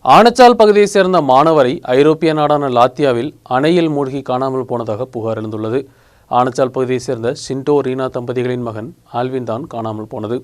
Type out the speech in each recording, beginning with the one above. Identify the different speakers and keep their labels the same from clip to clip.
Speaker 1: ஆனச்சால் பகுதியைச் சேர்ந்த மாணவரை ஐரோப்பிய நாடான லாத்தியாவில் அணையில் மூழ்கி காணாமல் போனதாக புகார் எழுந்துள்ளது. ஆனச்சால் பகுதியைச் சேர்ந்த ஷிண்டோ ரீனா தம்பதிகளின் மகன் ஆல்வின் தான் காணாமல் போனது.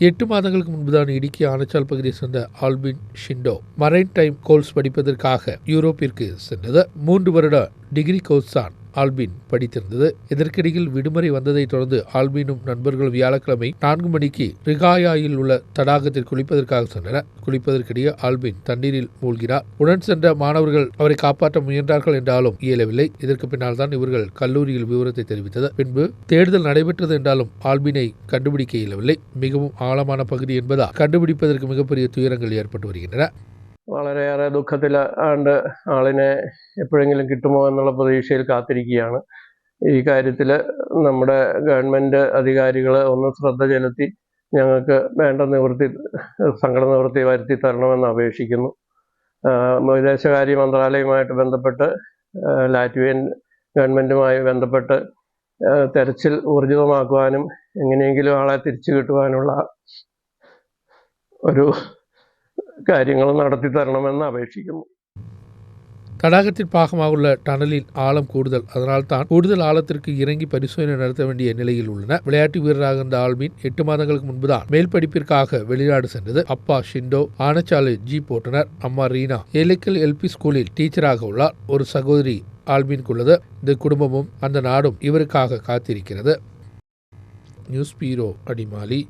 Speaker 2: 8 மாதங்களுக்கு முன்புதான் இடுக்கி ஆனச்சால் பகுதியை சேர்ந்த Alvin Shinto maritime course படிப்பதற்காக யூரோப்பிற்கு சென்றது. 3 வருட டிகிரி கோர்ஸ் தான் ஆல்பின் படித்திருந்தது. இதற்கிடையில் விடுமுறை வந்ததை தொடர்ந்து ஆல்பினும் நண்பர்கள் வியாழக்கிழமை 4 மணிக்கு ரிகாயாயில் உள்ள தடாகத்தில் குளிப்பதற்காக சென்றனர். குளிப்பதற்கிடையே ஆல்பின் தண்ணீரில் மூழ்கினார். உடன் சென்ற மாணவர்கள் அவரை காப்பாற்ற முயன்றார்கள் என்றாலும் இயலவில்லை. இதற்கு பின்னால் தான் இவர்கள் கல்லூரியில் விவரத்தை தெரிவித்தது. பின்பு தேடுதல் நடைபெற்றது என்றாலும் ஆல்பினை கண்டுபிடிக்க இயலவில்லை. மிகவும் ஆழமான பகுதி என்பதால் കണ്ടുപിടിப்பதற்கு மிகப்பெரிய துயரங்கள் ஏற்பட்டு வருகின்றன.
Speaker 3: വളരെയേറെ ദുഃഖത്തിലാണ്ട് ആളിനെ എപ്പോഴെങ്കിലും കിട്ടുമോ എന്നുള്ള പ്രതീക്ഷയിൽ കാത്തിരിക്കുകയാണ്. ഈ കാര്യത്തിൽ നമ്മുടെ ഗവൺമെൻറ് അധികാരികൾ ഒന്ന് ശ്രദ്ധ ചെലുത്തി ഞങ്ങൾക്ക് വേണ്ട സങ്കട നിവൃത്തി വരുത്തി തരണമെന്ന് അപേക്ഷിക്കുന്നു. വിദേശകാര്യ മന്ത്രാലയവുമായിട്ട് ബന്ധപ്പെട്ട് ലാറ്റ്വിയൻ ഗവൺമെൻറ്റുമായി ബന്ധപ്പെട്ട് തെരച്ചിൽ ഊർജിതമാക്കുവാനും എങ്ങനെയെങ്കിലും ആളെ തിരിച്ചു കിട്ടുവാനുള്ള ഒരു കാര്യങ്ങൾ നടത്തി തരണമെന്ന് അപേക്ഷിക്കുന്നു.
Speaker 2: தடாகத்தின் பாகமாக உள்ள டனலின் ஆழம் கூடுதல். அதனால் தான் கூடுதல் ஆழத்திற்கு இறங்கி பரிசோதனை நடத்த வேண்டிய நிலையில் உள்ளன. விளையாட்டு வீரராக இருந்த ஆல்பின் 8 மாதங்களுக்கு முன்புதான் மேல் படிப்பிற்காக வெளிநாடு சென்றது. அப்பா ஷிண்டோ ஆனச்சாலை ஜீப் ஓட்டுநர், அம்மா ரீனா ஏலைக்கல் எல்பி ஸ்கூலில் டீச்சராக உள்ளார். ஒரு சகோதரி ஆல்பினுக்கு உள்ளது. இந்த குடும்பமும் அந்த நாடும் இவருக்காக காத்திருக்கிறது. நியூஸ் பீரோ அடிமாலி.